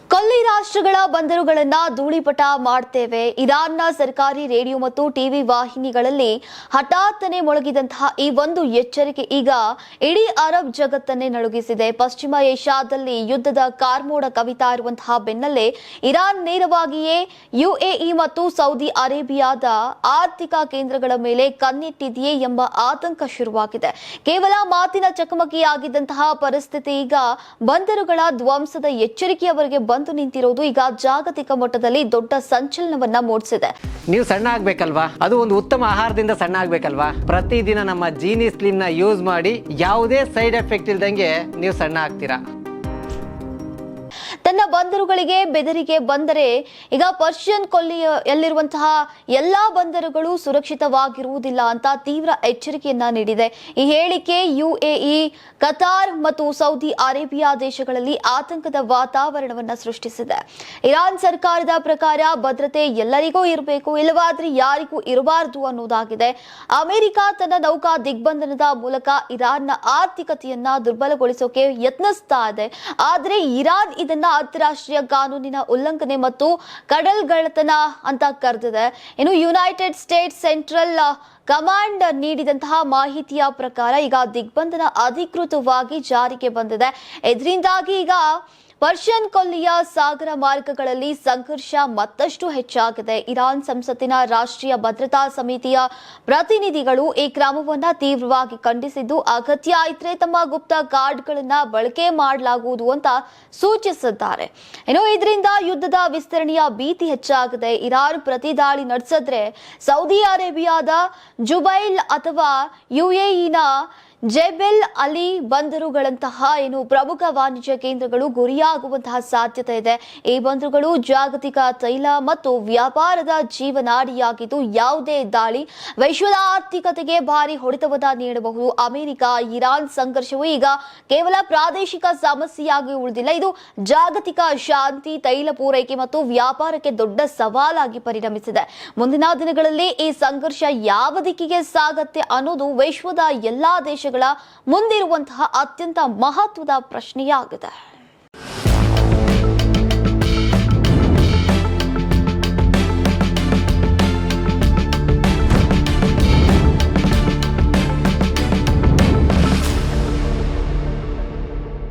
ಕೊಲ್ಲಿ ರಾಷ್ಟ್ರಗಳ ಬಂದರುಗಳನ್ನ ಧೂಳಿಪಟ ಮಾಡ್ತೇವೆ. ಇರಾನ್ನ ಸರ್ಕಾರಿ ರೇಡಿಯೋ ಮತ್ತು ಟಿವಿ ವಾಹಿನಿಗಳಲ್ಲಿ ಹಠಾತ್ತನೆ ಮೊಳಗಿದಂತಹ ಈ ಒಂದು ಎಚ್ಚರಿಕೆ ಈಗ ಇಡೀ ಅರಬ್ ಜಗತ್ತನ್ನೇ ನಡುಗಿಸಿದೆ. ಪಶ್ಚಿಮ ಏಷ್ಯಾದಲ್ಲಿ ಯುದ್ಧದ ಕಾರ್ಮೋಡ ಕವಿತಾ ಇರುವಂತಹ ಬೆನ್ನಲ್ಲೇ ಇರಾನ್ ನೇರವಾಗಿಯೇ ಯುಎಇ ಮತ್ತು ಸೌದಿ ಅರೇಬಿಯಾದ ಆರ್ಥಿಕ ಕೇಂದ್ರಗಳ ಮೇಲೆ ಕಣ್ಣಿಟ್ಟಿದೆಯೇ ಎಂಬ ಆತಂಕ ಶುರುವಾಗಿದೆ. ಕೇವಲ ಮಾತಿನ ಚಕಮಕಿಯಾಗಿದ್ದಂತಹ ಪರಿಸ್ಥಿತಿ ಈಗ ಬಂದರುಗಳ ಧ್ವಂಸದ ಎಚ್ಚರಿಕೆಯವರೆಗೆ ಬಂದು ನಿಂತಿರೋದು ಈಗ ಜಾಗತಿಕ ಮಟ್ಟದಲ್ಲಿ ದೊಡ್ಡ ಸಂಚಲನವನ್ನ ಮೂಡಿಸಿದೆ. ನೀವು ಸಣ್ಣ ಆಗ್ಬೇಕಲ್ವಾ? ಅದು ಒಂದು ಉತ್ತಮ ಆಹಾರದಿಂದ ಸಣ್ಣ ಆಗ್ಬೇಕಲ್ವಾ? ಪ್ರತಿದಿನ ನಮ್ಮ ಜೀನಿ ಸ್ಲಿಮ್ ನ ಯೂಸ್ ಮಾಡಿ ಯಾವುದೇ ಸೈಡ್ ಎಫೆಕ್ಟ್ ಇಲ್ದಂಗೆ ನೀವು ಸಣ್ಣ ಆಗ್ತೀರಾ. ತನ್ನ ಬಂದರುಗಳಿಗೆ ಬೆದರಿಕೆ ಬಂದರೆ ಈಗ ಪರ್ಷಿಯನ್ ಕೊಲ್ಲಿಯಲ್ಲಿರುವಂತಹ ಎಲ್ಲಾ ಬಂದರುಗಳು ಸುರಕ್ಷಿತವಾಗಿರುವುದಿಲ್ಲ ಅಂತ ತೀವ್ರ ಎಚ್ಚರಿಕೆಯನ್ನ ನೀಡಿದೆ. ಈ ಹೇಳಿಕೆ ಯುಎಇ, ಕತಾರ್ ಮತ್ತು ಸೌದಿ ಅರೇಬಿಯಾ ದೇಶಗಳಲ್ಲಿ ಆತಂಕದ ವಾತಾವರಣವನ್ನ ಸೃಷ್ಟಿಸಿದೆ. ಇರಾನ್ ಸರ್ಕಾರದ ಪ್ರಕಾರ ಭದ್ರತೆ ಎಲ್ಲರಿಗೂ ಇರಬೇಕು, ಇಲ್ಲವಾದ್ರೆ ಯಾರಿಗೂ ಇರಬಾರದು ಅನ್ನೋದಾಗಿದೆ. ಅಮೆರಿಕ ತನ್ನ ನೌಕಾ ದಿಗ್ಬಂಧನದ ಮೂಲಕ ಇರಾನ್ನ ಆರ್ಥಿಕತೆಯನ್ನ ದುರ್ಬಲಗೊಳಿಸೋಕೆ ಯತ್ನಿಸ್ತಾ ಇದೆ. ಆದ್ರೆ ಇರಾನ್ ಇದನ್ನ ಅಂತಾರಾಷ್ಟ್ರೀಯ ಕಾನೂನಿನ ಉಲ್ಲಂಘನೆ ಮತ್ತು ಕಡಲ್ಗಳ್ಳತನ ಅಂತ ಕರೆದಿದೆ. ಇನ್ನು ಯುನೈಟೆಡ್ ಸ್ಟೇಟ್ಸ್ ಸೆಂಟ್ರಲ್ ಕಮಾಂಡ್ ನೀಡಿದಂತಹ ಮಾಹಿತಿಯ ಪ್ರಕಾರ ಈಗ ದಿಗ್ಬಂಧನ ಅಧಿಕೃತವಾಗಿ ಜಾರಿಗೆ ಬಂದಿದೆ. ಇದರಿಂದಾಗಿ ಈಗ ಪರ್ಷಿಯನ್ ಕೊಲ್ಲಿಯ ಸಾಗರ ಮಾರ್ಗಗಳಲ್ಲಿ ಸಂಘರ್ಷ ಮತ್ತಷ್ಟು ಹೆಚ್ಚಾಗಿದೆ. ಇರಾನ್ ಸಂಸತ್ತಿನ ರಾಷ್ಟ್ರೀಯ ಭದ್ರತಾ ಸಮಿತಿಯ ಪ್ರತಿನಿಧಿಗಳು ಈ ಕ್ರಮವನ್ನ ತೀವ್ರವಾಗಿ ಖಂಡಿಸಿದ್ದು, ಅಗತ್ಯ ಇದ್ರೆ ತಮ್ಮ ಗುಪ್ತ ಕಾರ್ಡ್ಗಳನ್ನ ಬಳಕೆ ಮಾಡಲಾಗುವುದು ಅಂತ ಸೂಚಿಸಿದ್ದಾರೆ. ಇನ್ನು ಇದರಿಂದ ಯುದ್ಧದ ವಿಸ್ತರಣೆಯ ಭೀತಿ ಹೆಚ್ಚಾಗಿದೆ. ಇರಾನ್ ಪ್ರತಿ ದಾಳಿ ನಡೆಸಿದ್ರೆ ಸೌದಿ ಅರೇಬಿಯಾದ ಜುಬೈಲ್ ಅಥವಾ ಯುಎಇನ ಜೆಬೆಲ್ ಅಲಿ ಬಂದರುಗಳಂತಹ ಪ್ರಮುಖ ವಾಣಿಜ್ಯ ಕೇಂದ್ರಗಳು ಗುರಿಯಾಗುವಂತಹ ಸಾಧ್ಯತೆ ಇದೆ. ಈ ಬಂದರುಗಳು ಜಾಗತಿಕ ತೈಲ ಮತ್ತು ವ್ಯಾಪಾರದ ಜೀವನಾಡಿಯಾಗಿದ್ದು, ಯಾವುದೇ ದಾಳಿ ವಿಶ್ವದ ಆರ್ಥಿಕತೆಗೆ ಭಾರಿ ಹೊಡೆತವನ್ನ ನೀಡಬಹುದು. ಅಮೆರಿಕ ಇರಾನ್ ಸಂಘರ್ಷವು ಈಗ ಕೇವಲ ಪ್ರಾದೇಶಿಕ ಸಮಸ್ಯೆಯಾಗಿ ಉಳಿದಿಲ್ಲ, ಇದು ಜಾಗತಿಕ ಶಾಂತಿ, ತೈಲ ಪೂರೈಕೆ ಮತ್ತು ವ್ಯಾಪಾರಕ್ಕೆ ದೊಡ್ಡ ಸವಾಲಾಗಿ ಪರಿಣಮಿಸಿದೆ. ಮುಂದಿನ ದಿನಗಳಲ್ಲಿ ಈ ಸಂಘರ್ಷ ಯಾವ ದಿಕ್ಕಿಗೆ ಸಾಗತ್ತೆ ಅನ್ನೋದು ವಿಶ್ವದ ಎಲ್ಲಾ ದೇಶಗಳ ಮುಂದಿರುವಂತಹ ಅತ್ಯಂತ ಮಹತ್ವದ ಪ್ರಶ್ನೆಯಾಗಿದೆ.